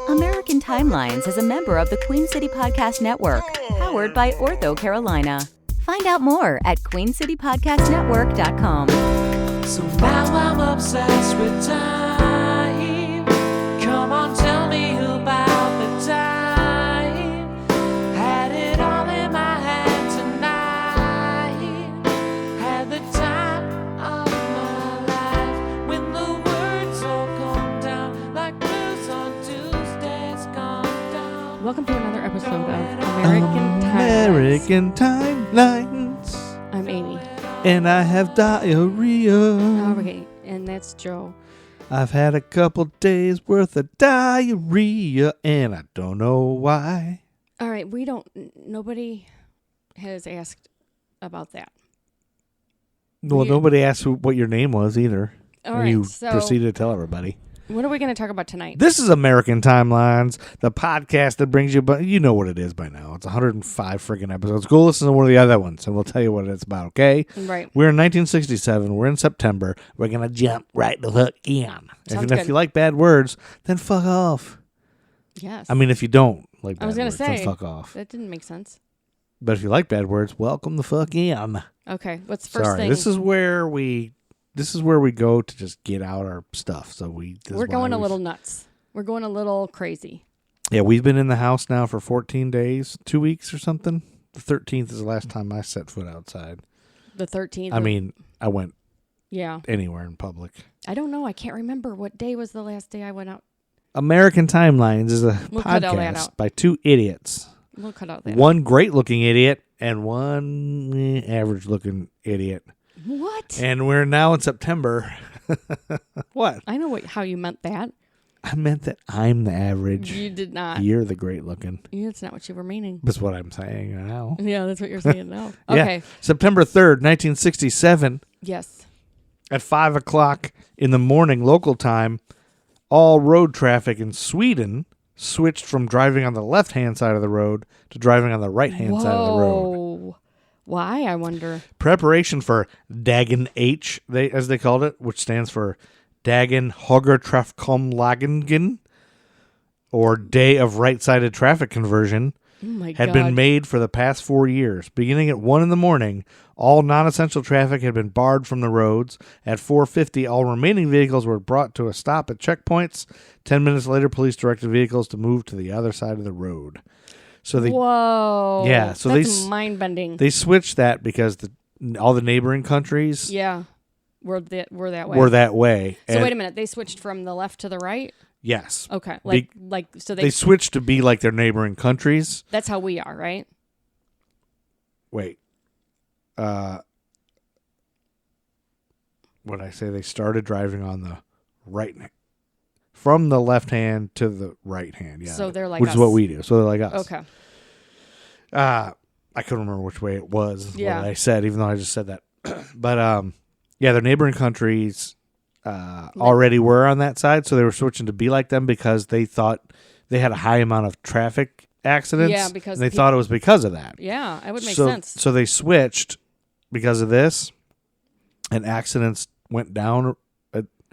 American Timelines is a member of the Queen City Podcast Network, powered by Ortho Carolina. Find out more at queencitypodcastnetwork.com. So now I'm obsessed with time. Come on, tell me about the time. Had it all in my hand tonight. Had the time of my life. When the words all come down like blues on Tuesdays gone down. Welcome to another episode of American Timelines. I'm Amy. And I have diarrhea. Okay, and that's Joe. I've had a couple days worth of diarrhea, and I don't know why. All right, nobody has asked about that. Well, nobody asked what your name was either. All and right, you so proceeded to tell everybody. what are we going to talk about tonight? This is American Timelines, the podcast that brings you, but you know what it is by now. It's 105 friggin' episodes. Go listen to one of the other ones, and we'll tell you what it's about, okay? Right. We're in 1967. We're in September. We're going to jump right the hook in. Sounds If good. you like bad words, then fuck off. Yes. I mean, if you don't like bad I was going to words, then say, fuck off. that didn't make sense. But if you like bad words, welcome the fuck in. Okay, what's the first Sorry, thing? this is where we go to just get out our stuff. So We're going a little nuts. We're going a little crazy. Yeah, we've been in the house now for 14 days, 2 weeks or something. The 13th is the last time I set foot outside. The 13th. I mean, I went yeah. anywhere in public. I don't know. I can't remember what day was the last day I went out. American Timelines is a We'll cut all that podcast out. by two idiots. We'll cut out that. One great-looking idiot and one average-looking idiot. What? And we're now in September. What? I know how you meant that. I meant that I'm the average. You did not. You're the great-looking. That's not what you were meaning. That's what I'm saying now. Yeah, that's what you're saying now. Yeah. Okay. September 3rd, 1967, Yes. at 5 o'clock in the morning local time, all road traffic in Sweden switched from driving on the left-hand side of the road to driving on the right-hand side of the road. Whoa. Why, I wonder? Preparation for Dagen H, as they called it, which stands for Dagen Högertrafikomläggningen, or Day of Right-Sided Traffic Conversion, Oh my had God. been made for the past 4 years. Beginning at 1 in the morning, all non-essential traffic had been barred from the roads. At 4:50, all remaining vehicles were brought to a stop at checkpoints. 10 minutes later, police directed vehicles to move to the other side of the road. So they, Whoa. Yeah, so that's mind-bending. they switched that because all the neighboring countries Yeah. We're that way. were that way. So And wait a minute. They switched from the left to the right? yes. Okay. So They switched to be like their neighboring countries. that's how we are, right? Wait. What I say? They started driving on the right, from the left hand to the right hand. Yeah. So they're like which us. is what we do. So they're like us. Okay. I couldn't remember which way it was. Yeah. What I said, even though I just said that. But yeah, their neighboring countries already were on that side, so they were switching to be like them because they thought they had a high amount of traffic accidents. Yeah, because and they thought it was because of that. Yeah, it would make sense. So they switched because of this, and accidents went down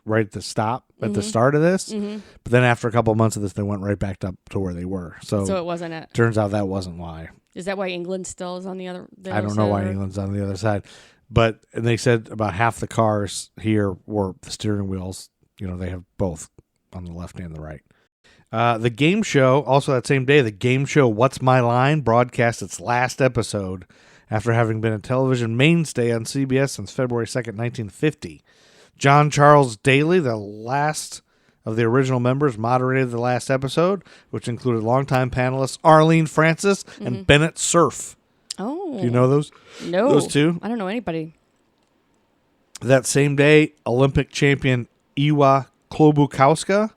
right at the start of this. Mm-hmm. But then after a couple of months of this, they went right back up to where they were. So it wasn't it. Turns out that wasn't why. Is that why England still is on the other? I don't know why England's on the other side. But and they said about half the cars here were the steering wheels. You know, they have both on the left and the right. The game show, also that same day, the game show What's My Line broadcast its last episode after having been a television mainstay on CBS since February 2nd, 1950. John Charles Daly, the last of the original members, moderated the last episode, which included longtime panelists Arlene Francis and Bennett Cerf. Oh. Do you know those? No. Those two? I don't know anybody. That same day, Olympic champion Iwa Klobukowska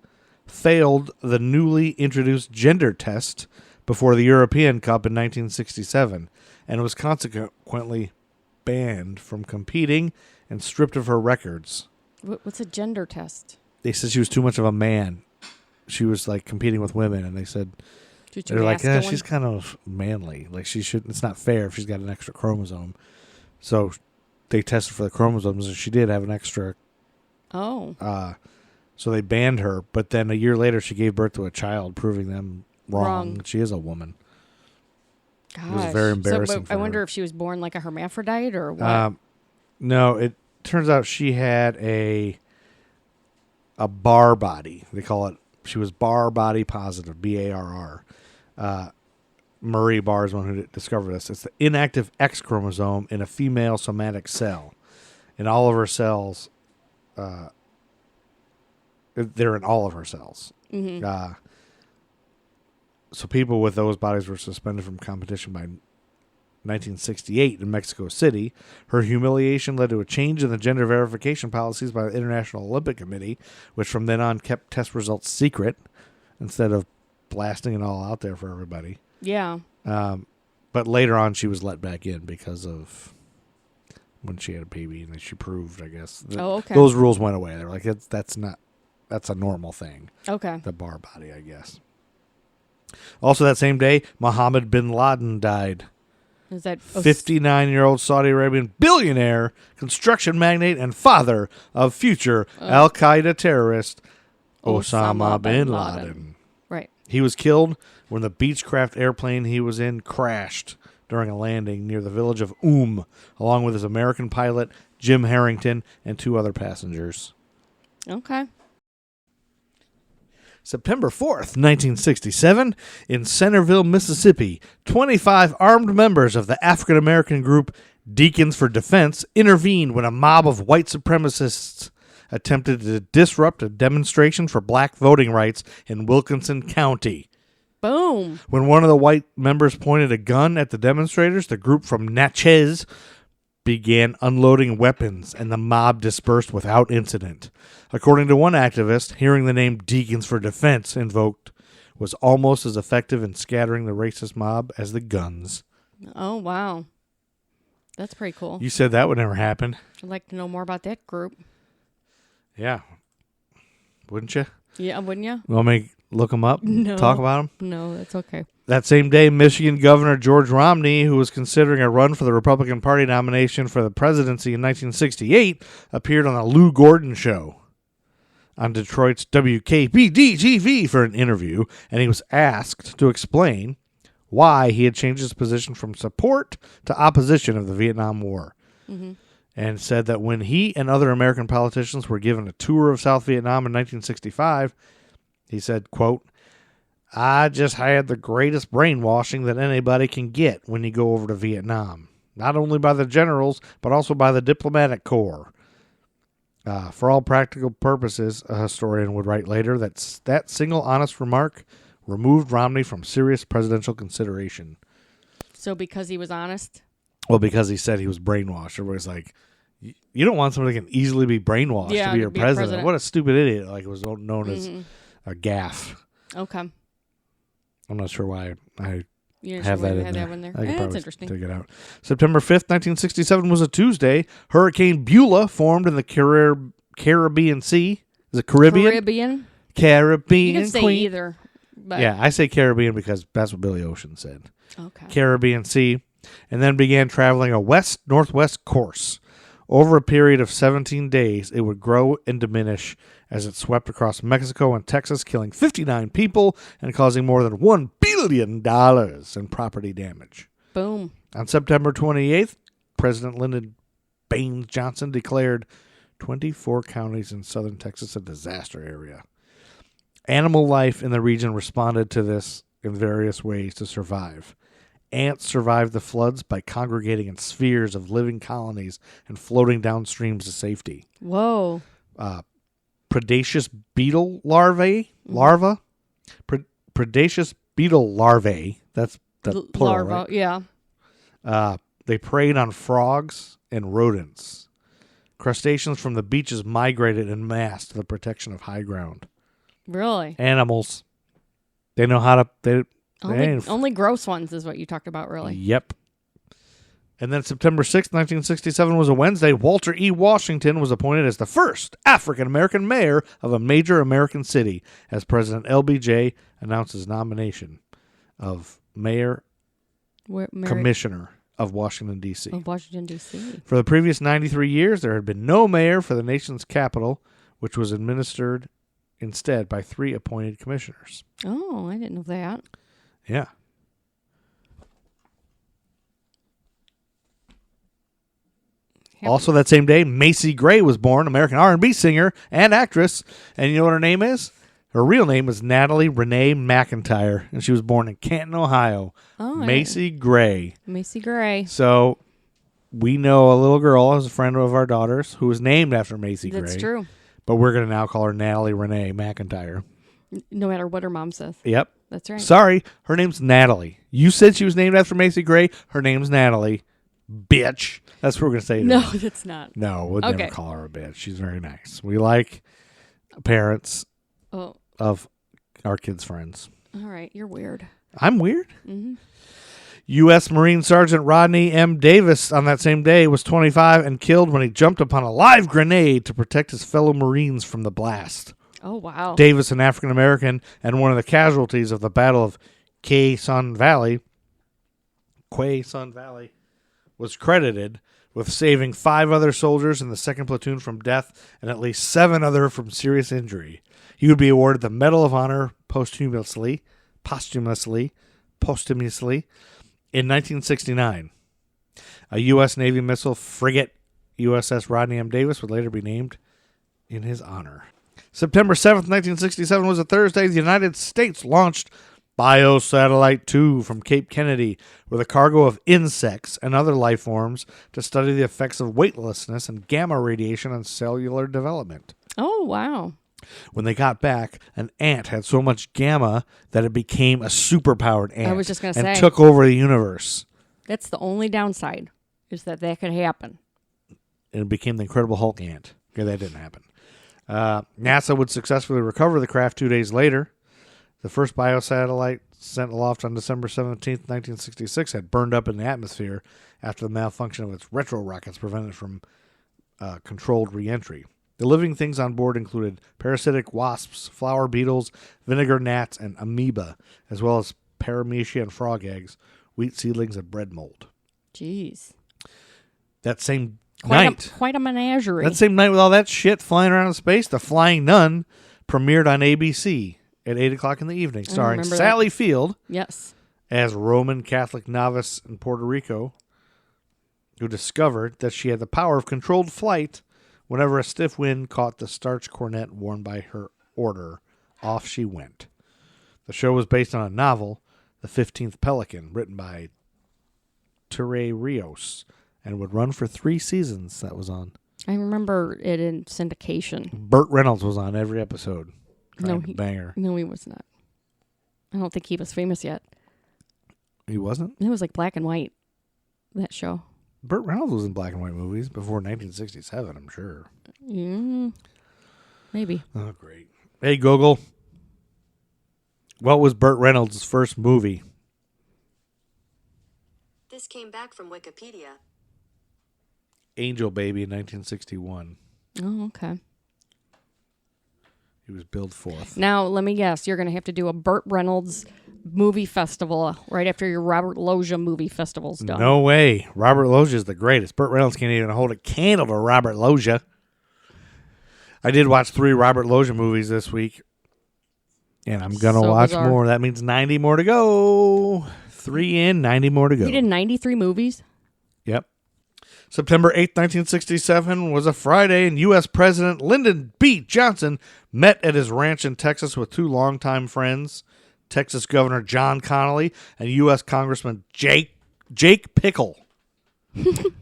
failed the newly introduced gender test before the European Cup in 1967 and was consequently banned from competing and stripped of her records. What's a gender test? They said she was too much of a man. She was like competing with women, and they said they're like, she's kind of manly. Like she should. It's not fair if she's got an extra chromosome. So they tested for the chromosomes, and she did have an extra. Oh. So they banned her, but then a year later she gave birth to a child, proving them wrong. She is a woman. Gosh. It was very embarrassing. I wonder if she was born like a hermaphrodite or what. No, it turns out she had a bar body. They call it. She was bar body positive, BARR. Murray Barr is one who discovered this. It's the inactive X chromosome in a female somatic cell. In all of her cells, they're in all of her cells. Mm-hmm. So people with those bodies were suspended from competition by 1968 in Mexico City. Her humiliation led to a change in the gender verification policies by the International Olympic Committee, which from then on kept test results secret instead of blasting it all out there for everybody. Yeah. But later on, she was let back in because of when she had a baby, and she proved, I guess. Okay. Those rules went away. They're like, that's a normal thing. Okay. The bar body, I guess. Also that same day, Mohammed bin Laden died. Is that 59-year-old Saudi Arabian billionaire, construction magnate, and father of future Al-Qaeda terrorist Osama bin Laden. Right. He was killed when the Beechcraft airplane he was in crashed during a landing near the village of along with his American pilot, Jim Harrington, and 2 other passengers. Okay. September 4th, 1967, in Centerville, Mississippi, 25 armed members of the African-American group Deacons for Defense intervened when a mob of white supremacists attempted to disrupt a demonstration for black voting rights in Wilkinson County. Boom. When one of the white members pointed a gun at the demonstrators, the group from Natchez began unloading weapons, and the mob dispersed without incident. According to one activist, hearing the name Deacons for Defense invoked was almost as effective in scattering the racist mob as the guns. Oh, wow. That's pretty cool. You said that would never happen. I'd like to know more about that group. Yeah. Wouldn't you? Yeah, wouldn't you? Want me to look them up? No. Talk about them? No, that's okay. That same day, Michigan Governor George Romney, who was considering a run for the Republican Party nomination for the presidency in 1968, appeared on the Lou Gordon Show on Detroit's WKBD-TV for an interview, and he was asked to explain why he had changed his position from support to opposition of the Vietnam War. Mm-hmm. And said that when he and other American politicians were given a tour of South Vietnam in 1965, he said, quote, "I just had the greatest brainwashing that anybody can get when you go over to Vietnam, not only by the generals, but also by the diplomatic corps." For all practical purposes, a historian would write later that that single honest remark removed Romney from serious presidential consideration. So because he was honest? Well, because he said he was brainwashed. Everybody's like, you don't want somebody that can easily be brainwashed to be your president. What a stupid idiot. Like it was known as a gaffe. Okay. I'm not sure why I You have that in there. That one there. I could That's probably interesting. take it out. September 5th, 1967 was a Tuesday. Hurricane Beulah formed in the Caribbean Sea. Is it Caribbean? Caribbean. You can say Queen. either. But Yeah, I say Caribbean because that's what Billy Ocean said. Okay. Caribbean Sea, and then began traveling a west-northwest course. Over a period of 17 days, it would grow and diminish as it swept across Mexico and Texas, killing 59 people and causing more than $1 billion in property damage. Boom. On September 28th, President Lyndon Baines Johnson declared 24 counties in southern Texas a disaster area. Animal life in the region responded to this in various ways to survive. Ants survived the floods by congregating in spheres of living colonies and floating downstream to safety. Whoa. Predaceous beetle larvae, predaceous beetle larvae, that's the plural, Larva, right? yeah. They preyed on frogs and rodents. Crustaceans from the beaches migrated en masse to the protection of high ground. Really? Animals. They know how to... Only gross ones is what you talked about, really. Yep. And then September 6th, 1967 was a Wednesday. Walter E. Washington was appointed as the first African-American mayor of a major American city as President LBJ announced his nomination of commissioner of Washington, D.C. Of Washington, D.C. For the previous 93 years, there had been no mayor for the nation's capital, which was administered instead by 3 appointed commissioners. Oh, I didn't know that. Yeah. Also that same day, Macy Gray was born, American R&B singer and actress. And you know what her name is? Her real name is Natalie Renee McIntyre, and she was born in Canton, Ohio. Oh, Macy Gray. Macy Gray. So we know a little girl as a friend of our daughter's who was named after Macy Gray. That's true. But we're going to now call her Natalie Renee McIntyre. No matter what her mom says. Yep. That's right. Sorry, her name's Natalie. You said she was named after Macy Gray. Her name's Natalie. Bitch. That's what we're going to say to No, her. that's not. No, we'll Okay. never call her a bitch. She's very nice. We like parents of our kids' friends. All right. You're weird. I'm weird. Mm-hmm. U.S. Marine Sergeant Rodney M. Davis on that same day was 25 and killed when he jumped upon a live grenade to protect his fellow Marines from the blast. Oh, wow. Davis, an African-American and one of the casualties of the Battle of Quai Sun Valley, was credited with saving 5 other soldiers in the 2nd Platoon from death and at least 7 other from serious injury. He would be awarded the Medal of Honor posthumously in 1969. A U.S. Navy missile frigate, USS Rodney M. Davis, would later be named in his honor. September 7th, 1967 was a Thursday. The United States launched Biosatellite 2 from Cape Kennedy with a cargo of insects and other life forms to study the effects of weightlessness and gamma radiation on cellular development. Oh, wow. When they got back, an ant had so much gamma that it became a superpowered ant. I was just going to and say. took over the universe. That's the only downside, is that could happen. And it became the Incredible Hulk ant. Okay, that didn't happen. NASA would successfully recover the craft 2 days later. The first biosatellite sent aloft on December 17th, 1966 had burned up in the atmosphere after the malfunction of its retro rockets prevented it from controlled re-entry. The living things on board included parasitic wasps, flower beetles, vinegar gnats, and amoeba, as well as paramecia and frog eggs, wheat seedlings, and bread mold. Jeez. That same night... Quite a menagerie. That same night with all that shit flying around in space, The Flying Nun premiered on ABC at 8 o'clock in the evening, starring Sally Field Yes. as Roman Catholic novice in Puerto Rico who discovered that she had the power of controlled flight whenever a stiff wind caught the starched cornet worn by her order. Off she went. The show was based on a novel, The 15th Pelican, written by Ture Rios, and would run for 3 seasons. That was on. I remember it in syndication. Burt Reynolds was on every episode. No, Banger. No, he was not. I don't think he was famous yet. He wasn't? It was like black and white, that show. Burt Reynolds was in black and white movies before 1967, I'm sure. Maybe. Oh, great. Hey, Google. What was Burt Reynolds' first movie? This came back from Wikipedia. Angel Baby in 1961. Oh, okay. He was billed fourth. Now, let me guess. You're going to have to do a Burt Reynolds movie festival right after your Robert Loggia movie festival's done. No way. Robert Loggia is the greatest. Burt Reynolds can't even hold a candle to Robert Loggia. I did watch 3 Robert Loggia movies this week. And I'm going to watch bizarre. more. That means 90 more to go. 3 in, 90 more to go. He did 93 movies? Yep. September 8th, 1967 was a Friday, and U.S. President Lyndon B. Johnson met at his ranch in Texas with 2 longtime friends, Texas Governor John Connally and U.S. Congressman Jake Pickle,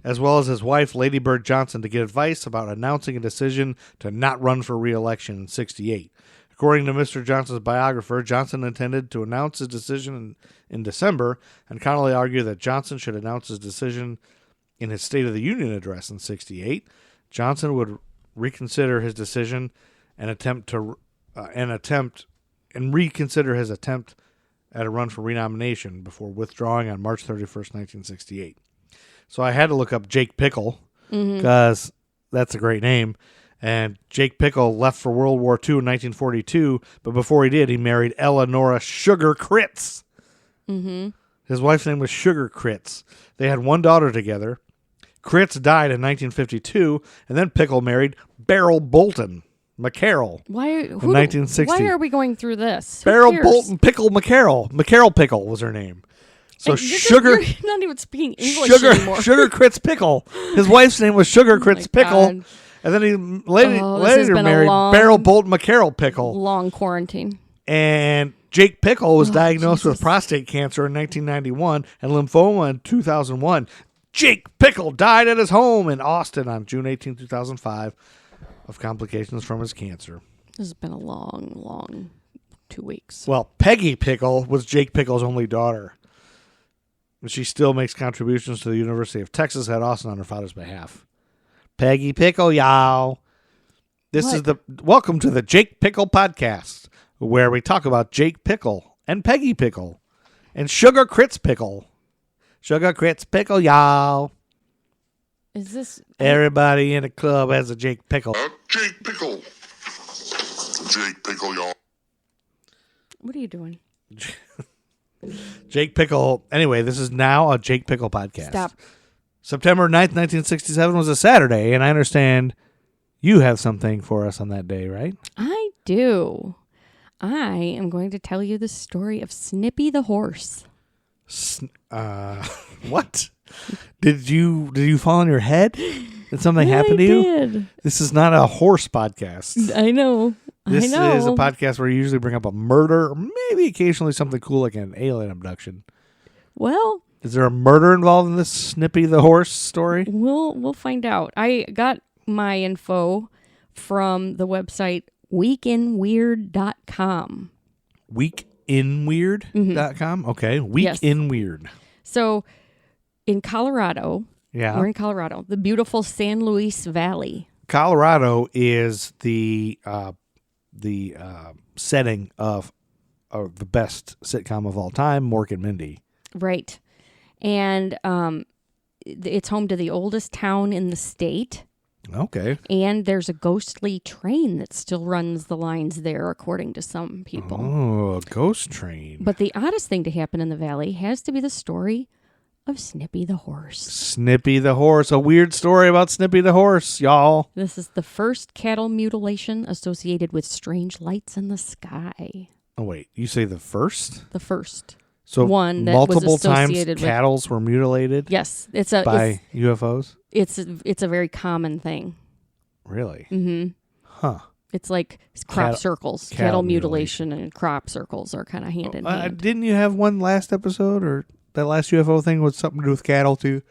as well as his wife, Lady Bird Johnson, to get advice about announcing a decision to not run for re-election in 68. According to Mr. Johnson's biographer, Johnson intended to announce his decision in December, and Connally argued that Johnson should announce his decision in his State of the Union address in 68. Johnson would reconsider his decision and reconsider his attempt at a run for renomination before withdrawing on March 31st, 1968. So I had to look up Jake Pickle because that's a great name. And Jake Pickle left for World War II in 1942, but before he did, he married Eleanora Sugar Critz. Mm-hmm. His wife's name was Sugar Critz. They had 1 daughter together. Critz died in 1952, and then Pickle married Beryl Bolton. Why? In 1960. Why are we going through this? Who Beryl cares? Bolton Pickle McCarroll. McCarroll Pickle was her name. So You're not even speaking English anymore. Sugar Critz Pickle. His wife's name was Sugar Critz Pickle. God. And then he this has later been a married long- Beryl Bolton McCarroll Pickle. Long quarantine. And Jake Pickle was diagnosed with Jesus. prostate cancer in 1991 and lymphoma in 2001. Jake Pickle died at his home in Austin on June 18, 2005 of complications from his cancer. This has been a long 2 weeks. Well, Peggy Pickle was Jake Pickle's only daughter. And she still makes contributions to the University of Texas at Austin on her father's behalf. Peggy Pickle, y'all. Welcome to the Jake Pickle Podcast, where we talk about Jake Pickle and Peggy Pickle and Sugar Critz Pickle. Sugar Critz Pickle, y'all. Is this Everybody in the club has a Jake Pickle. Jake Pickle. Jake Pickle, y'all. What are you doing? Jake Pickle. Anyway, this is now a Jake Pickle Podcast. Stop. September 9th, 1967 was a Saturday, and I understand you have something for us on that day, right? I do. I am going to tell you the story of Snippy the Horse. What? Did you fall on your head? Did something happen to I you? did. This is not a horse podcast. I know. This I know. is a podcast where you usually bring up a murder, or maybe occasionally something cool like an alien abduction. Well, Is there a murder involved in this Snippy the Horse story? we'll find out. I got my info from the website weekinweird.com. Weekinweird.com? Okay. Week Yes. in Weird. So, in Colorado, Yeah. we're in Colorado, the beautiful San Luis Valley. Colorado is the setting of the best sitcom of all time, Mork and Mindy. Right. And it's home to the oldest town in the state. Okay. And there's a ghostly train that still runs the lines there, according to some people. Oh, a ghost train. But the oddest thing to happen in the valley has to be the story of Snippy the Horse. Snippy the Horse. A weird story about Snippy the Horse, y'all. This is the first cattle mutilation associated with strange lights in the sky. Oh, wait. You say the first? The first. So one that was multiple times associated with- cattles were mutilated Yes, by UFOs? it's a very common thing. Really? Mm-hmm. Huh. It's like crop Cattle- circles. cattle Cattle mutilation and crop circles are kind of hand in hand. Didn't you have one last episode, or that last UFO thing was something to do with cattle too?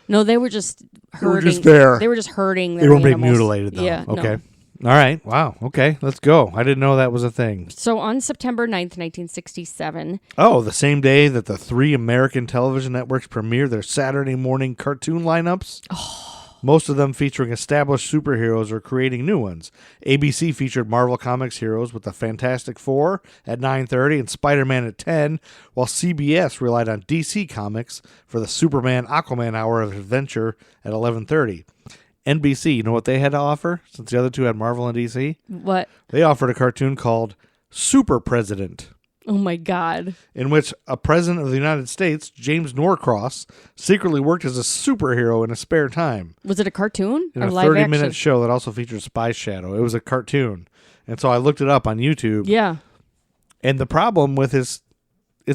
No, they were just hurting. were just there. They were just hurting. They Their weren't being animals. mutilated, though. Yeah. Okay. No. All right. Wow. Okay. Let's go. I didn't know that was a thing. So on September 9th, 1967, Oh, the same day that the 3 American television networks premiere their Saturday morning cartoon lineups. Most of them featuring established superheroes or creating new ones. ABC featured Marvel Comics heroes with the Fantastic Four at 9:30 and Spider-Man at 10, while CBS relied on DC Comics for the Superman Aquaman Hour of Adventure at 11:30. NBC, you know what they had to offer, since the other two had Marvel and DC? what? They offered a cartoon called Super President, Oh my God! in which a president of the United States, James Norcross, secretly worked as a superhero in his spare time Was it a cartoon in or a live 30-minute action? show that also featured Spy Shadow. It was a cartoon. And so I looked it up on YouTube. Yeah. And the problem with it's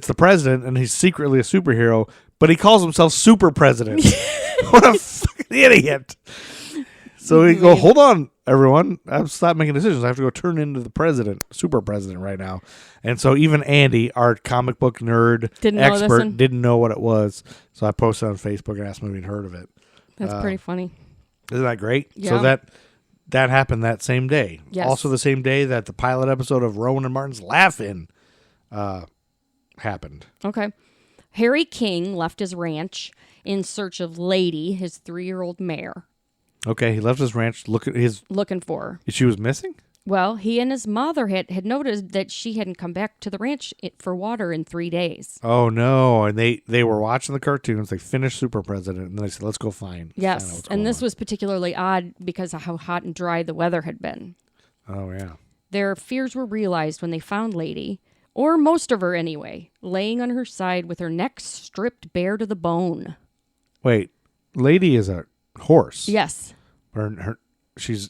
the president, and he's secretly a superhero, but he calls himself Super President. What a fucking idiot. So we go, hold on, everyone. I've stopped making decisions. I have to go turn into the president, super president right now. And so even Andy, our comic book nerd Didn't know this expert, one? didn't know what it was. So I posted on Facebook and asked him if he'd heard of it. That's pretty funny. Isn't that great? Yeah. So that happened that same day. Yes. Also the same day that the pilot episode of Rowan and Martin's Laugh-In happened. Okay. Harry King left his ranch in search of Lady, his 3-year-old mare, Okay, he left his ranch. Look at his. looking for her. She was missing? Well, he and his mother had noticed that she hadn't come back to the ranch for water in 3 days. Oh no! And they were watching the cartoons. They finished Super President, and then they said, "Let's go find." out Yes, what's and going this on." was particularly odd because of how hot and dry the weather had been. Oh yeah. Their fears were realized when they found Lady, or most of her anyway, laying on her side with her neck stripped bare to the bone. Wait, Lady is a horse. Yes. She's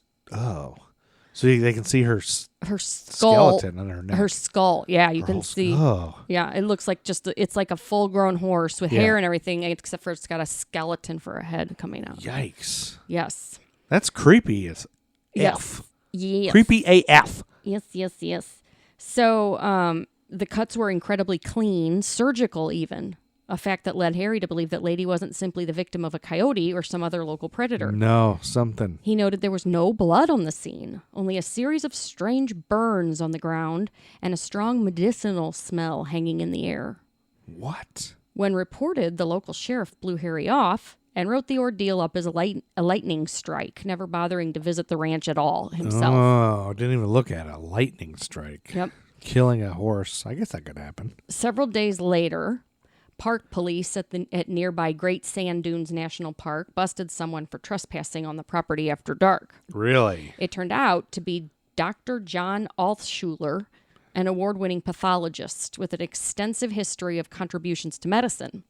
So they can see her Her skull. skeleton on her neck. Her skull. Yeah, you Her can whole see. Oh. Yeah, it looks like it's like a full-grown horse with Yeah. hair and everything, except for it's got a skeleton for a head coming out. Yikes. Yes. That's creepy as Yes. F. Yes. Creepy AF. Yes. So the cuts were incredibly clean, surgical even, a fact that led Harry to believe that Lady wasn't simply the victim of a coyote or some other local predator. No, something. He noted there was no blood on the scene, only a series of strange burns on the ground and a strong medicinal smell hanging in the air. What? When reported, the local sheriff blew Harry off and wrote the ordeal up as a lightning strike, never bothering to visit the ranch at all himself. Oh, didn't even look at a lightning strike. Yep. Killing a horse. I guess that could happen. Several days later, park police at nearby Great Sand Dunes National Park busted someone for trespassing on the property after dark. Really? It turned out to be Dr. John Altschuler, an award-winning pathologist with an extensive history of contributions to medicine.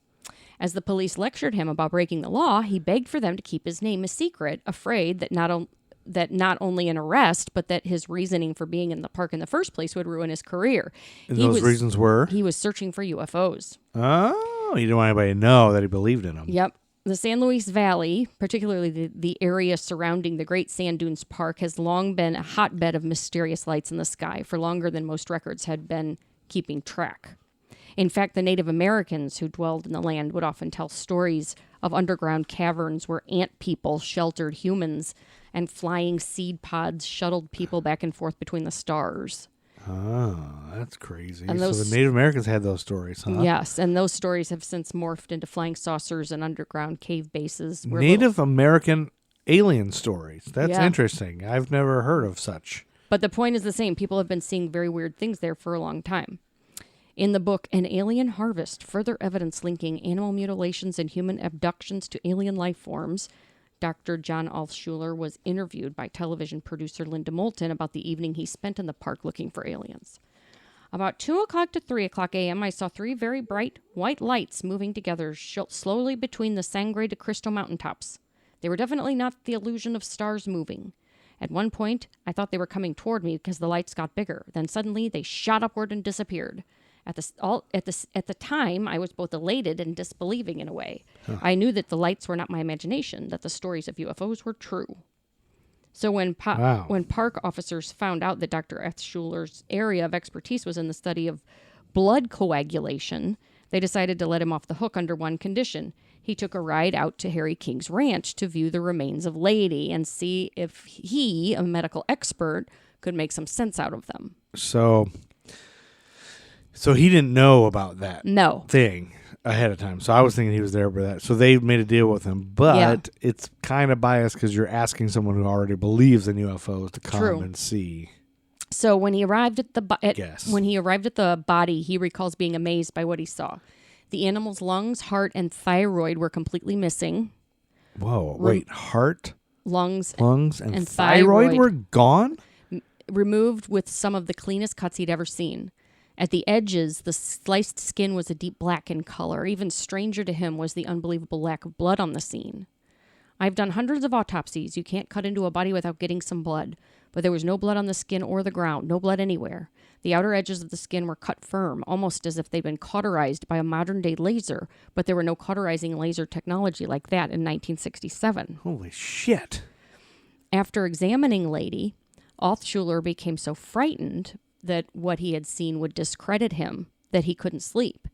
As the police lectured him about breaking the law, he begged for them to keep his name a secret, afraid that not only an arrest, but that his reasoning for being in the park in the first place would ruin his career. And those reasons were? He was searching for UFOs. Oh, he didn't want anybody to know that he believed in them. Yep. The San Luis Valley, particularly the area surrounding the Great Sand Dunes Park, has long been a hotbed of mysterious lights in the sky for longer than most records had been keeping track. In fact, the Native Americans who dwelled in the land would often tell stories of underground caverns where ant people sheltered humans and flying seed pods shuttled people back and forth between the stars. Oh, that's crazy. And So the Native Americans had those stories, huh? Yes, and those stories have since morphed into flying saucers and underground cave bases. Where Native American alien stories. That's Yeah. interesting. I've never heard of such. But the point is the same. People have been seeing very weird things there for a long time. In the book, An Alien Harvest, Further Evidence Linking Animal Mutilations and Human Abductions to Alien Life Forms, Dr. John Altschuler was interviewed by television producer Linda Moulton about the evening he spent in the park looking for aliens. About 2 o'clock to 3 o'clock a.m., I saw 3 very bright white lights moving together slowly between the Sangre de Cristo mountaintops. They were definitely not the illusion of stars moving. At one point, I thought they were coming toward me because the lights got bigger. Then suddenly, they shot upward and disappeared. At the time, I was both elated and disbelieving in a way. I knew that the lights were not my imagination, that the stories of UFOs were true. So when park officers found out that Dr. Altschuler's area of expertise was in the study of blood coagulation, they decided to let him off the hook under one condition. He took a ride out to Harry King's ranch to view the remains of Lady and see if he, a medical expert, could make some sense out of them. So he didn't know about that No. thing ahead of time. So I was thinking he was there for that. So they made a deal with him. But it's kind of biased because you're asking someone who already believes in UFOs to come True. and see. So when he arrived at the Yes. when he arrived at the body, he recalls being amazed by what he saw. The animal's lungs, heart, and thyroid were completely missing. Whoa, wait, heart, Lungs and thyroid were gone? removed with some of the cleanest cuts he'd ever seen. At the edges, the sliced skin was a deep black in color. Even stranger to him was the unbelievable lack of blood on the scene. I've done hundreds of autopsies. You can't cut into a body without getting some blood. But there was no blood on the skin or the ground, no blood anywhere. The outer edges of the skin were cut firm, almost as if they'd been cauterized by a modern-day laser, but there were no cauterizing laser technology like that in 1967. Holy shit. After examining Lady, Altschuler became so frightened that what he had seen would discredit him that he couldn't sleep.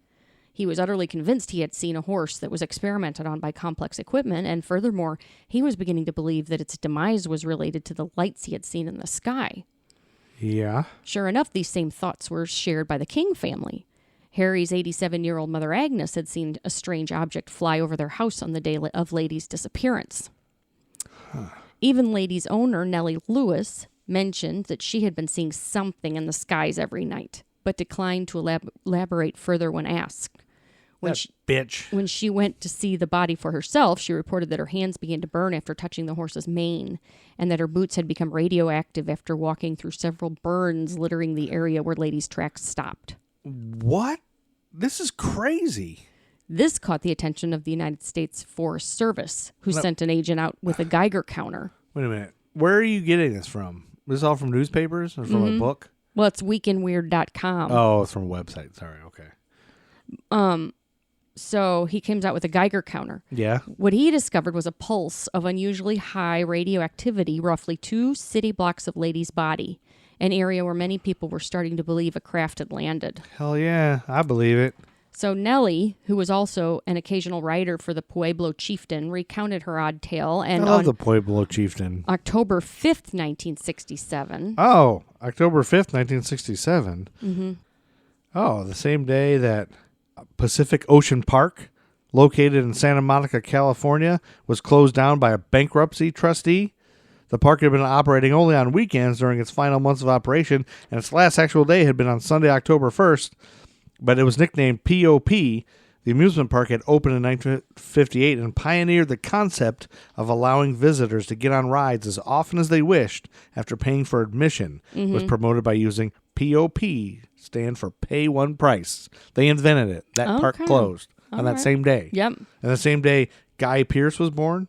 He was utterly convinced he had seen a horse that was experimented on by complex equipment, and furthermore, he was beginning to believe that its demise was related to the lights he had seen in the sky. Yeah. Sure enough, these same thoughts were shared by the King family. Harry's 87-year-old mother Agnes had seen a strange object fly over their house on the day of Lady's disappearance. Even Lady's owner, Nellie Lewis, mentioned that she had been seeing something in the skies every night, but declined to elaborate further when asked. When she went to see the body for herself, she reported that her hands began to burn after touching the horse's mane, and that her boots had become radioactive after walking through several burns littering the area where Lady's tracks stopped. What? This is crazy. This caught the attention of the United States Forest Service, who sent an agent out with a Geiger counter. Wait a minute. Where are you getting this from? This is all from newspapers or from a book? Well, it's weekendweird.com. Oh, it's from a website. Sorry. Okay. So he comes out with a Geiger counter. Yeah. What he discovered was a pulse of unusually high radioactivity roughly 2 city blocks of Lady's body, an area where many people were starting to believe a craft had landed. Hell yeah. I believe it. So Nellie, who was also an occasional writer for the Pueblo Chieftain, recounted her odd tale. And I love on the Pueblo Chieftain. October 5th, 1967. Oh, October 5th, 1967. Mm-hmm. Oh, the same day that Pacific Ocean Park, located in Santa Monica, California, was closed down by a bankruptcy trustee. The park had been operating only on weekends during its final months of operation, and its last actual day had been on Sunday, October 1st, but it was nicknamed POP. The amusement park had opened in 1958 and pioneered the concept of allowing visitors to get on rides as often as they wished after paying for admission. It was promoted by using POP, stand for pay one price. They invented it. That park closed on that same day. Yep. And the same day Guy Pearce was born.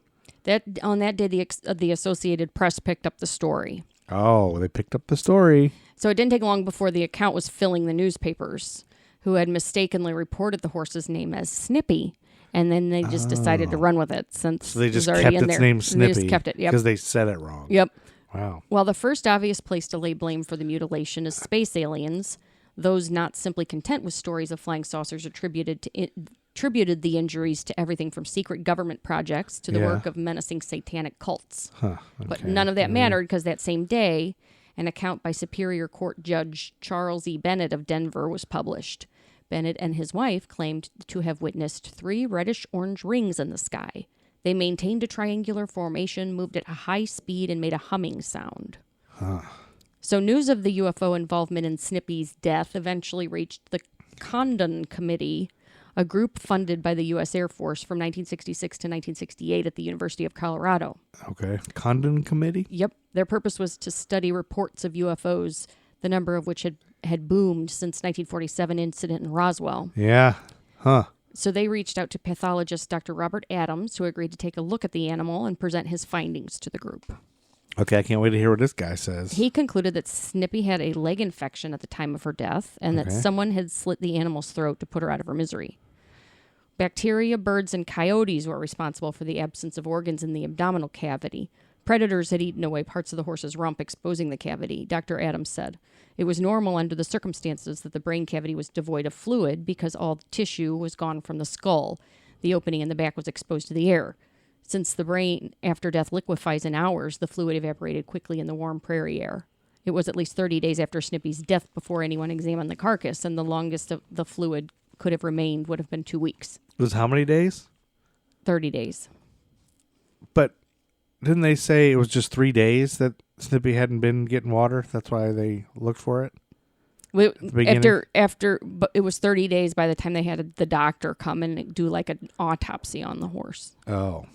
On that day, the Associated Press picked up the story. Oh, they picked up the story. So it didn't take long before the account was filling the newspapers, who had mistakenly reported the horse's name as Snippy, and then they just decided to run with it since So they just it was kept already in its there. name They Snippy. just kept it, yep. Because they said it wrong. Yep. Wow. Well, the first obvious place to lay blame for the mutilation is space aliens. Those not simply content with stories of flying saucers attributed the injuries to everything from secret government projects to the work of menacing satanic cults. But none of that mattered because that same day, an account by Superior Court Judge Charles E. Bennett of Denver was published. Bennett and his wife claimed to have witnessed 3 reddish-orange rings in the sky. They maintained a triangular formation, moved at a high speed, and made a humming sound. So news of the UFO involvement in Snippy's death eventually reached the Condon Committee, a group funded by the U.S. Air Force from 1966 to 1968 at the University of Colorado. Okay. Condon Committee? Yep. Their purpose was to study reports of UFOs, the number of which had boomed since 1947 incident in Roswell. Yeah. Huh. So they reached out to pathologist Dr. Robert Adams, who agreed to take a look at the animal and present his findings to the group. Okay, I can't wait to hear what this guy says. He concluded that Snippy had a leg infection at the time of her death and that someone had slit the animal's throat to put her out of her misery. Bacteria, birds, and coyotes were responsible for the absence of organs in the abdominal cavity. Predators had eaten away parts of the horse's rump, exposing the cavity, Dr. Adams said. It was normal under the circumstances that the brain cavity was devoid of fluid because all the tissue was gone from the skull. The opening in the back was exposed to the air. Since the brain after death liquefies in hours, the fluid evaporated quickly in the warm prairie air. It was at least 30 days after Snippy's death before anyone examined the carcass, and the longest of the fluid could have remained would have been 2 weeks. It was how many days? 30 days. But didn't they say it was just 3 days that Snippy hadn't been getting water? That's why they looked for it? But it was 30 days by the time they had the doctor come and do like an autopsy on the horse. Oh,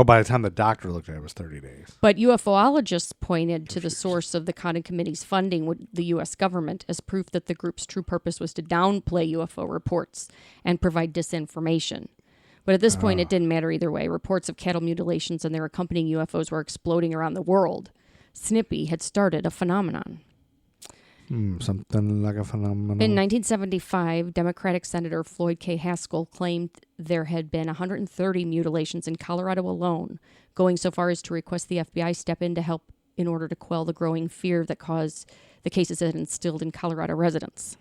by the time the doctor looked at it, it was 30 days. But UFOologists pointed to the source of the Condon Committee's funding with the U.S. government as proof that the group's true purpose was to downplay UFO reports and provide disinformation. But at this point, it didn't matter either way. Reports of cattle mutilations and their accompanying UFOs were exploding around the world. Snippy had started a phenomenon. Something like a phenomenon. In 1975, Democratic Senator Floyd K. Haskell claimed there had been 130 mutilations in Colorado alone, going so far as to request the FBI step in to help in order to quell the growing fear that the cases had instilled in Colorado residents.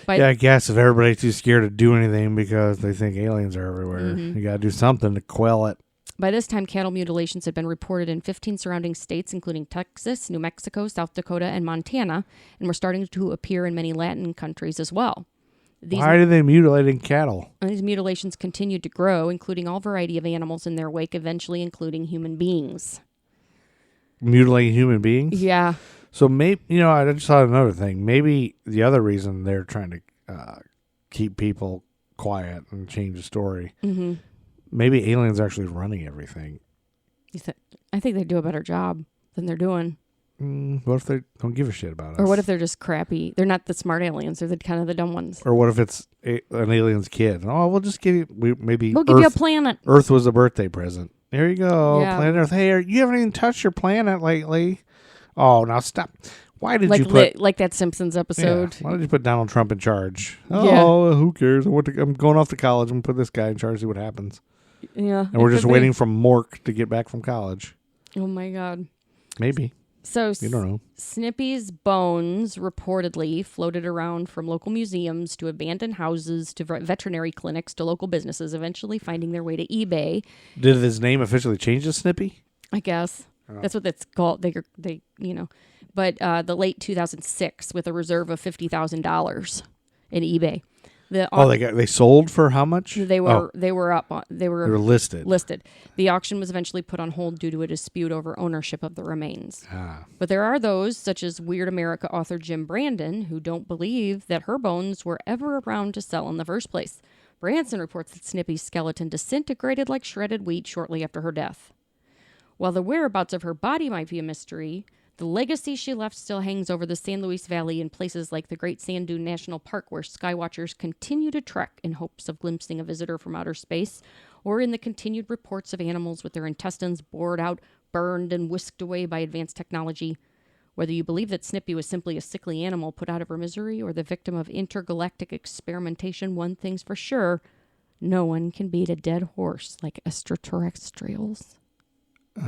I guess if everybody's too scared to do anything because they think aliens are everywhere, you got to do something to quell it. By this time, cattle mutilations had been reported in 15 surrounding states, including Texas, New Mexico, South Dakota, and Montana, and were starting to appear in many Latin countries as well. Why are they mutilating cattle? These mutilations continued to grow, including all variety of animals in their wake, eventually including human beings. Mutilating human beings? Yeah. So maybe, I just thought of another thing. Maybe the other reason they're trying to keep people quiet and change the story. Mm-hmm. Maybe aliens are actually running everything. I think they do a better job than they're doing. What if they don't give a shit about us? Or what if they're just crappy? They're not the smart aliens. They're kind of the dumb ones. Or what if it's an alien's kid? Oh, we'll just give you, We'll give you a planet. Earth was a birthday present. There you go, Yeah. planet Earth. Hey, you haven't even touched your planet lately. Oh, now stop. Why did Like you put like that Simpsons episode. Why did you put Donald Trump in charge? Yeah. Oh, who cares? I'm going off to college. I'm going to put this guy in charge, see what happens. Yeah. And we're just waiting for Mork to get back from college. Oh, my God. Maybe. So You don't know. Snippy's bones reportedly floated around from local museums to abandoned houses to veterinary clinics to local businesses, eventually finding their way to eBay. Did his name officially change to Snippy? I guess that's what it's called. They but the late 2006 with a reserve of $50,000 in eBay. They sold for how much? They were listed. Listed. The auction was eventually put on hold due to a dispute over ownership of the remains. Ah. But there are those, such as Weird America author Jim Brandon, who don't believe that her bones were ever around to sell in the first place. Branson reports that Snippy's skeleton disintegrated like shredded wheat shortly after her death. While the whereabouts of her body might be a mystery, the legacy she left still hangs over the San Luis Valley in places like the Great Sand Dune National Park, where skywatchers continue to trek in hopes of glimpsing a visitor from outer space, or in the continued reports of animals with their intestines bored out, burned, and whisked away by advanced technology. Whether you believe that Snippy was simply a sickly animal put out of her misery or the victim of intergalactic experimentation, one thing's for sure: no one can beat a dead horse like extraterrestrials. Is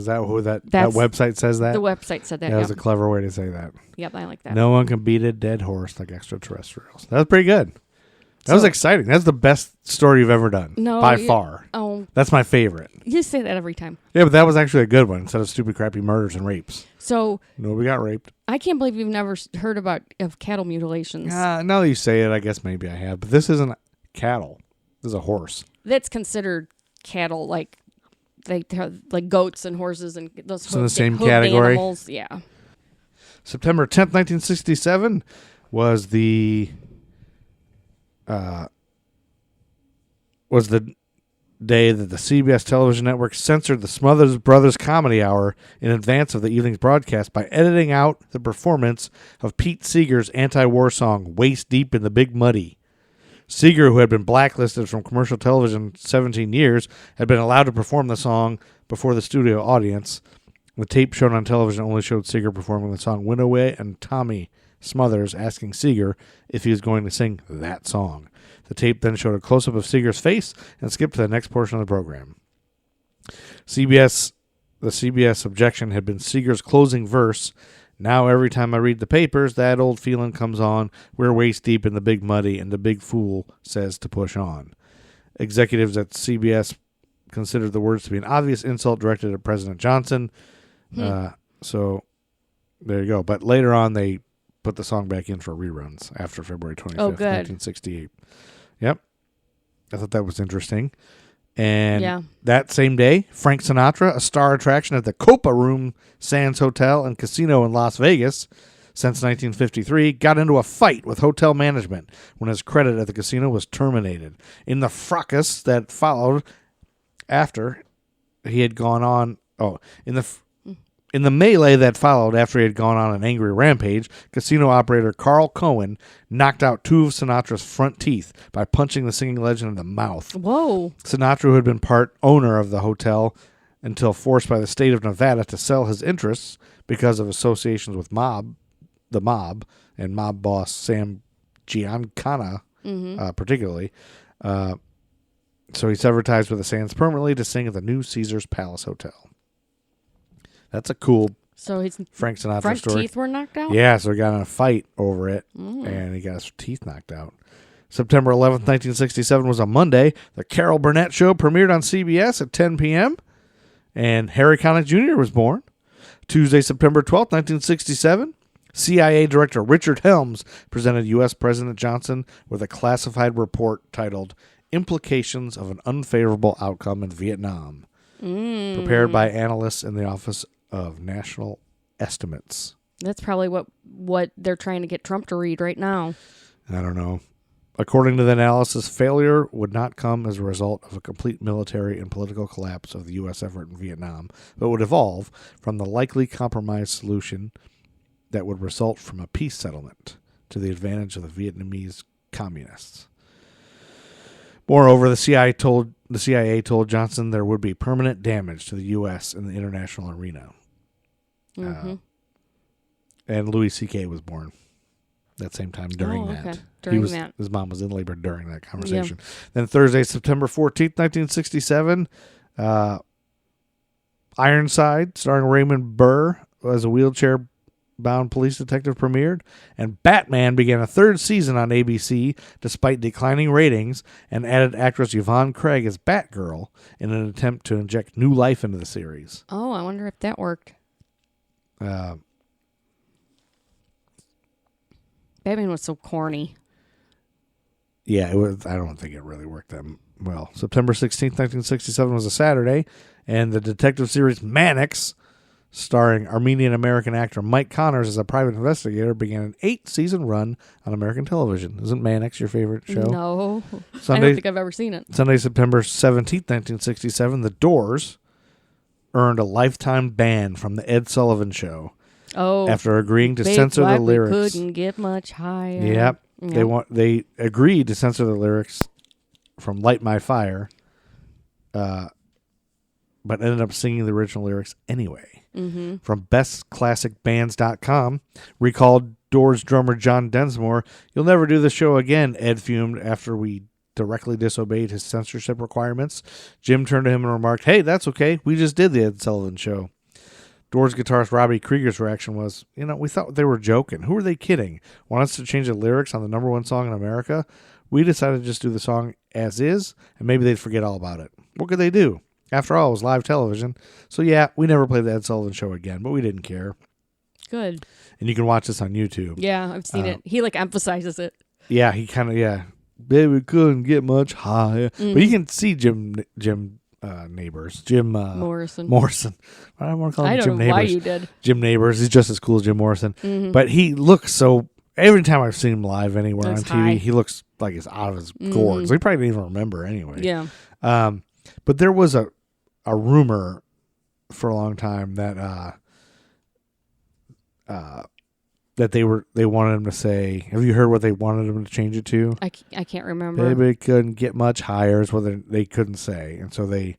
that who that website says that? The website said that. That was a clever way to say that. Yep, I like that. No one can beat a dead horse like extraterrestrials. That was pretty good. That was exciting. That's the best story you've ever done. By far. Oh. That's my favorite. You say that every time. Yeah, but that was actually a good one instead of stupid, crappy murders and rapes. So. Nobody got raped. I can't believe you've never heard of cattle mutilations. Now that you say it, I guess maybe I have. But this isn't cattle. This is a horse. That's considered cattle, like goats and horses and those in the same category. Animals. Yeah. September 10th, 1967 was the day that the CBS television network censored the Smothers Brothers Comedy Hour in advance of the evening's broadcast by editing out the performance of Pete Seeger's anti-war song "Waist Deep in the Big Muddy." Seeger, who had been blacklisted from commercial television 17 years, had been allowed to perform the song before the studio audience. The tape shown on television only showed Seeger performing the song "Winaway" and Tommy Smothers asking Seeger if he was going to sing that song. The tape then showed a close-up of Seeger's face and skipped to the next portion of the program. The CBS objection had been Seeger's closing verse. "Now every time I read the papers, that old feeling comes on. We're waist deep in the big muddy, and the big fool says to push on." Executives at CBS considered the words to be an obvious insult directed at President Johnson. So there you go. But later on, they put the song back in for reruns after February 25th, 1968. Yep. I thought that was interesting. And that same day, Frank Sinatra, a star attraction at the Copa Room Sands Hotel and Casino in Las Vegas since 1953, got into a fight with hotel management when his credit at the casino was terminated. In the fracas that followed after he had gone on... In the melee that followed after he had gone on an angry rampage, casino operator Carl Cohen knocked out two of Sinatra's front teeth by punching the singing legend in the mouth. Whoa. Sinatra, who had been part owner of the hotel until forced by the state of Nevada to sell his interests because of associations with the mob, and mob boss Sam Giancana, particularly. So he severed ties with the Sands permanently to sing at the new Caesars Palace Hotel. That's a cool Frank Sinatra front story. Teeth were knocked out? Yeah, so he got in a fight over it, and he got his teeth knocked out. September 11th, 1967 was a Monday. The Carol Burnett Show premiered on CBS at 10 p.m., and Harry Connick Jr. was born. Tuesday, September 12th, 1967, CIA Director Richard Helms presented U.S. President Johnson with a classified report titled "Implications of an Unfavorable Outcome in Vietnam," prepared by analysts in the Office of National Estimates. That's probably what they're trying to get Trump to read right now. I don't know. According to the analysis, failure would not come as a result of a complete military and political collapse of the U.S. effort in Vietnam, but would evolve from the likely compromise solution that would result from a peace settlement to the advantage of the Vietnamese communists. Moreover, the CIA told Johnson there would be permanent damage to the U.S. in the international arena. And Louis C.K. was born that same time during that. Okay. During that. His mom was in labor during that conversation. Yeah. Then Thursday, September 14th, 1967, Ironside, starring Raymond Burr as a wheelchair-bound police detective, premiered. And Batman began a third season on ABC despite declining ratings, and added actress Yvonne Craig as Batgirl in an attempt to inject new life into the series. Oh, I wonder if that worked. Batman was so corny. Yeah, it was. I don't think it really worked that well. September 16th, 1967 was a Saturday, and the detective series Mannix, starring Armenian-American actor Mike Connors as a private investigator, began an 8-season run on American television. Isn't Mannix your favorite show? No. Sunday, I don't think I've ever seen it. Sunday, September 17th, 1967, The Doors earned a lifetime ban from The Ed Sullivan Show. Oh, after agreeing to censor the lyrics. We couldn't get much higher. Yep. They agreed to censor the lyrics from Light My Fire, but ended up singing the original lyrics anyway. Mm-hmm. From bestclassicbands.com, recalled Doors drummer John Densmore, "You'll never do the show again," Ed fumed after we directly disobeyed his censorship requirements. Jim turned to him and remarked, "Hey, that's okay. We just did the Ed Sullivan Show." Doors guitarist Robbie Krieger's reaction was, "We thought they were joking. Who are they kidding? Want us to change the lyrics on the #1 song in America? We decided to just do the song as is, and maybe they'd forget all about it. What could they do? After all, it was live television. So yeah, we never played the Ed Sullivan Show again, but we didn't care." Good. And you can watch this on YouTube. Yeah, I've seen it. He emphasizes it. Yeah, he kind of, baby couldn't get much higher. But you can see Jim Neighbors. Jim Morrison. I don't want to call him Jim know Neighbors. why you did. Jim Neighbors. He's just as cool as Jim Morrison. Mm-hmm. But he looks so... Every time I've seen him live anywhere on TV, high. he looks like he's out of his gourds. He probably didn't even remember anyway. Yeah. But there was a rumor for a long time that that they wanted him to say... Have you heard what they wanted him to change it to? I can't remember. Baby couldn't get much higher is what they couldn't say. And so they...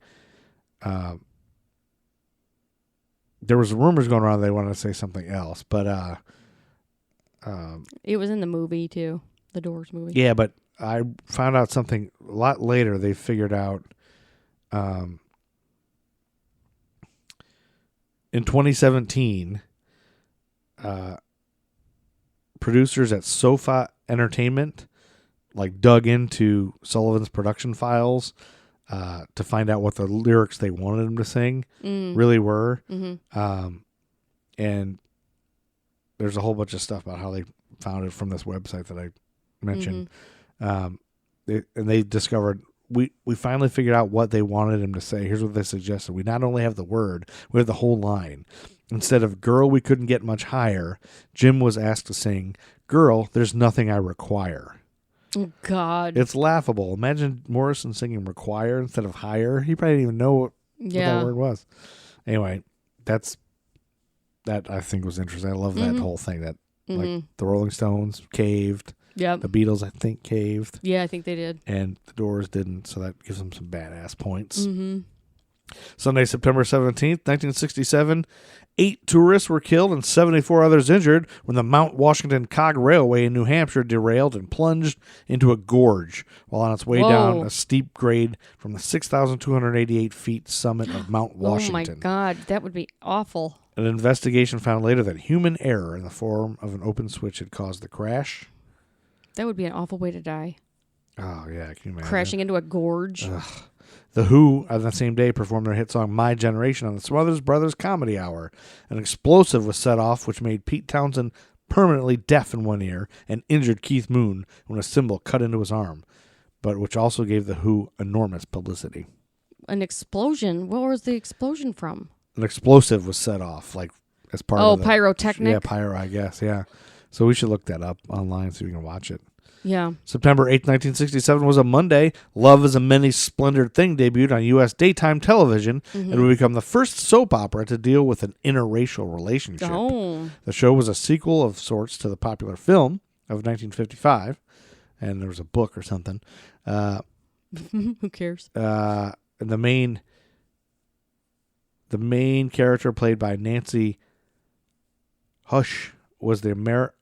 there was rumors going around they wanted to say something else. But... it was in the movie, too. The Doors movie. Yeah, but I found out something a lot later. They figured out... in 2017... producers at Sofa Entertainment dug into Sullivan's production files to find out what the lyrics they wanted him to sing really were. Mm-hmm. And there's a whole bunch of stuff about how they found it from this website that I mentioned. Mm-hmm. And they discovered we finally figured out what they wanted him to say. Here's what they suggested. We not only have the word, we have the whole line. Instead of "Girl, we couldn't get much higher," Jim was asked to sing, "Girl, there's nothing I require." Oh, God. It's laughable. Imagine Morrison singing "require" instead of "higher." He probably didn't even know what that word was. Anyway, that I think was interesting. I love that whole thing. That the Rolling Stones caved. Yep. The Beatles, I think, caved. Yeah, I think they did. And the Doors didn't, so that gives them some badass points. Mm-hmm. Sunday, September 17th, 1967, 8 tourists were killed and 74 others injured when the Mount Washington Cog Railway in New Hampshire derailed and plunged into a gorge while on its way down a steep grade from the 6,288 feet summit of Mount Washington. Oh, my God. That would be awful. An investigation found later that human error in the form of an open switch had caused the crash. That would be an awful way to die. Oh, yeah. Can you imagine? Crashing into a gorge. Ugh. The Who, on the same day, performed their hit song My Generation on the Smothers Brothers Comedy Hour. An explosive was set off, which made Pete Townsend permanently deaf in one ear and injured Keith Moon when a cymbal cut into his arm, but which also gave The Who enormous publicity. An explosion? Where was the explosion from? An explosive was set off, as part of the... pyrotechnic? Yeah, pyro, I guess, yeah. So we should look that up online so we can watch it. Yeah. September 8th, 1967 was a Monday. Love is a Many Splendored Thing debuted on U.S. daytime television and would become the first soap opera to deal with an interracial relationship. Oh. The show was a sequel of sorts to the popular film of 1955, and there was a book or something. Who cares? And the main character played by Nancy Hush was the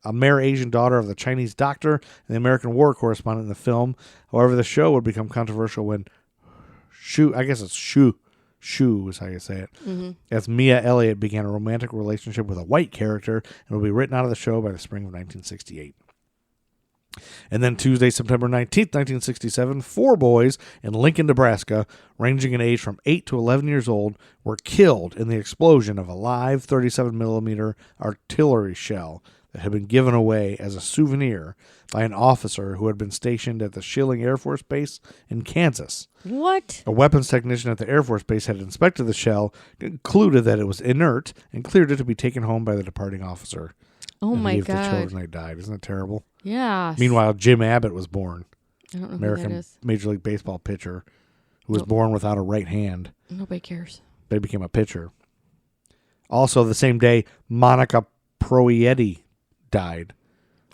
Amer-Asian daughter of the Chinese doctor and the American war correspondent in the film. However, the show would become controversial when Shu is how you say it, as Mia Elliott began a romantic relationship with a white character and will be written out of the show by the spring of 1968. And then Tuesday, September 19th, 1967, 4 boys in Lincoln, Nebraska, ranging in age from 8 to 11 years old, were killed in the explosion of a live 37mm artillery shell that had been given away as a souvenir by an officer who had been stationed at the Schilling Air Force Base in Kansas. What? A weapons technician at the Air Force Base had inspected the shell, concluded that it was inert, and cleared it to be taken home by the departing officer. Oh, my God. The God. children they died. Isn't that terrible? Yeah. Meanwhile, Jim Abbott was born. I don't know who that American is. Major League Baseball pitcher who was born without a right hand. Nobody cares. They became a pitcher. Also, the same day, Monica Proietti died.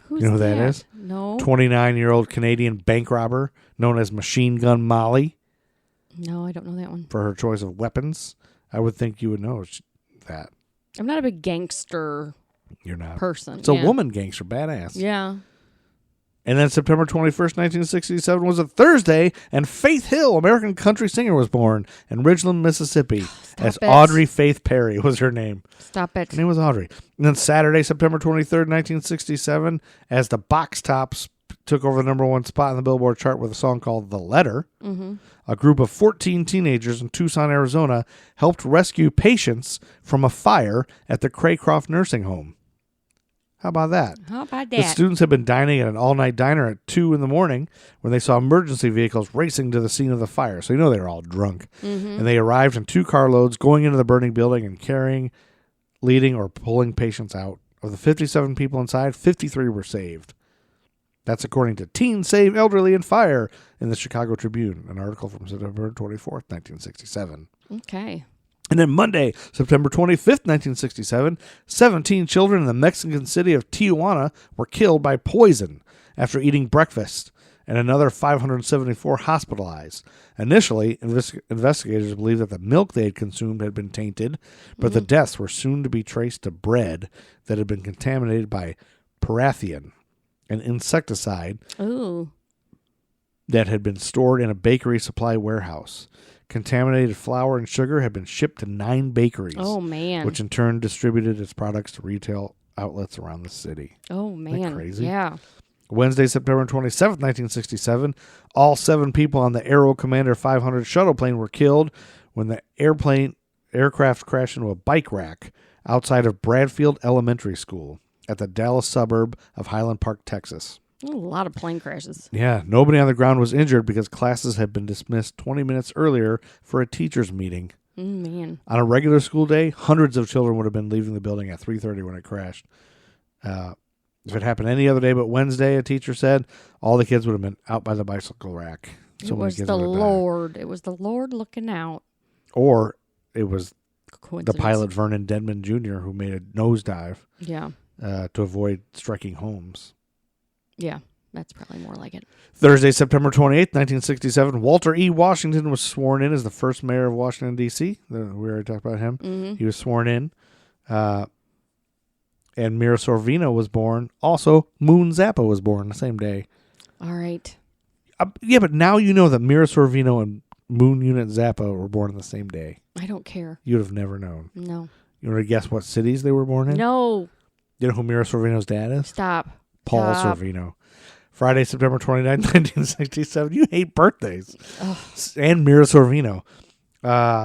Who's You know who that is? No. 29-year-old Canadian bank robber known as Machine Gun Molly No, I don't know that one. for her choice of weapons. I would think you would know that. I'm not a big gangster You're not. person. It's a woman gangster, badass. Yeah. And then September 21st, 1967 was a Thursday, and Faith Hill, American country singer, was born in Ridgeland, Mississippi, as it. Audrey Faith Perry was her name. Stop it. Her name was Audrey. And then Saturday, September 23rd, 1967, as the Box Tops took over the #1 spot on the Billboard chart with a song called The Letter, a group of 14 teenagers in Tucson, Arizona, helped rescue patients from a fire at the Craycroft Nursing Home. How about that? How about The that? students had been dining at an all-night diner at 2 in the morning when they saw emergency vehicles racing to the scene of the fire. So you know they were all drunk. And they arrived in 2 carloads going into the burning building and carrying, leading, or pulling patients out. Of the 57 people inside, 53 were saved. That's according to Teens Save Elderly in Fire in the Chicago Tribune, an article from September 24th, 1967. Okay. And then Monday, September 25th, 1967, 17 children in the Mexican city of Tijuana were killed by poison after eating breakfast, and another 574 hospitalized. Initially, investigators believed that the milk they had consumed had been tainted, but the deaths were soon to be traced to bread that had been contaminated by parathion, an insecticide Ooh. that had been stored in a bakery supply warehouse. Contaminated flour and sugar had been shipped to 9 bakeries. Oh, man. Which in turn distributed its products to retail outlets around the city. Oh, man. crazy? Yeah. Wednesday, September 27th, 1967, all 7 people on the Aero Commander 500 shuttle plane were killed when the aircraft crashed into a bike rack outside of Bradfield Elementary School at the Dallas suburb of Highland Park, Texas. A lot of plane crashes. Yeah, nobody on the ground was injured because classes had been dismissed 20 minutes earlier for a teacher's meeting. Man. On a regular school day, hundreds of children would have been leaving the building at 3:30 when it crashed. If it happened any other day but Wednesday, a teacher said, all the kids would have been out by the bicycle rack. It was the Lord. It was the Lord looking out. Or it was the Coincidence. pilot Vernon Denman Jr. who made a nosedive Yeah. to avoid striking homes. Yeah. That's probably more like it. Thursday, September 28th, 1967, Walter E. Washington was sworn in as the first mayor of Washington, D.C. We already talked about him. Mm-hmm. He was sworn in. And Mira Sorvino was born. Also, Moon Zappa was born the same day. All right. Yeah, but now you know that Mira Sorvino and Moon Unit Zappa were born on the same day. I don't care. You'd have never known. No. You want to guess what cities they were born in? No. You know who Mira Sorvino's dad is? Stop. Paul Stop. Sorvino. Friday, September 29th, 1967. You hate birthdays. Ugh. And Mira Sorvino.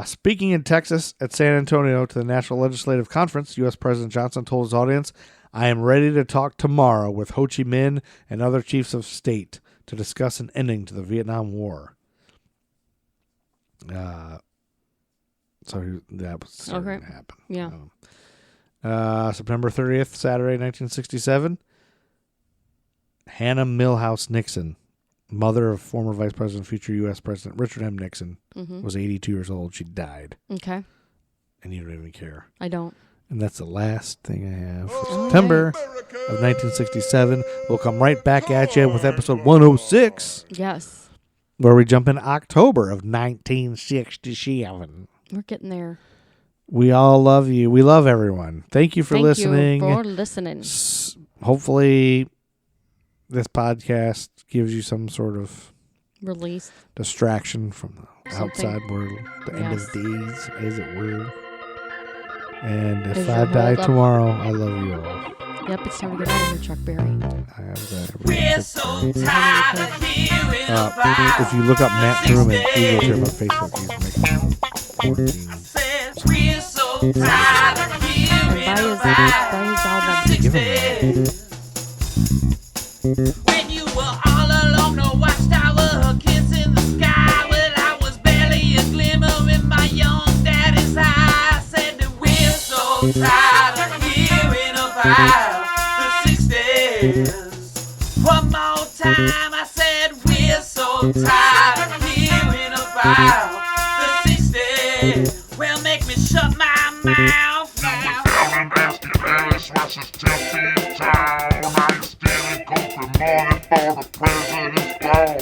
Speaking in Texas at San Antonio to the National Legislative Conference, U.S. President Johnson told his audience, I am ready to talk tomorrow with Ho Chi Minh and other chiefs of state to discuss an ending to the Vietnam War. So that was starting to happen. Yeah. September 30th, Saturday, 1967. Hannah Milhouse Nixon, mother of former Vice President, future U.S. President Richard M. Nixon, was 82 years old. She died. Okay. And you don't even care. I don't. And that's the last thing I have for September of 1967. We'll come right back at you with episode 106, Yes. where we jump in October of 1967. We're getting there. We all love you. We love everyone. Thank you for listening. Thank you for listening. Hopefully, this podcast gives you some sort of Release. distraction from the Something. outside world, the end Yes. of days, as it were. And if Is I your die hold up? tomorrow, I love you all. Yep, it's time to get out of here, Chuck Berry. I have that. We're so tired of hearing about If you look up Matt Truman Eagle Trip on Facebook, he's making 14. said we're so tired of hearing Buy about his album. the Give him 60s. When you were all alone, no watchtower, kiss in the sky. Well, I was barely a glimmer in my young daddy's eye. I said that we're so tired of hearing about the 60s. One more time, I said we're so tired of hearing about the 60s. Well, make me shut my mouth now. Alan asked you Alice was his tempting in town. Now you're stealing coffee morning for the president's ball.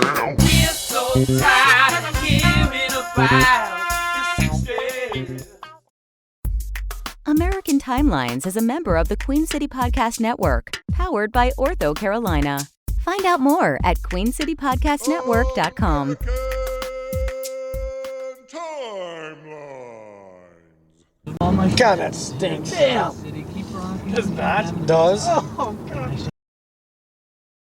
Well, We're so tired of hearing about the 60s. American Timelines is a member of the Queen City Podcast Network, powered by Ortho Carolina. Find out more at queencitypodcastnetwork.com. Timelines. God, that stinks. Damn. Does not. Does.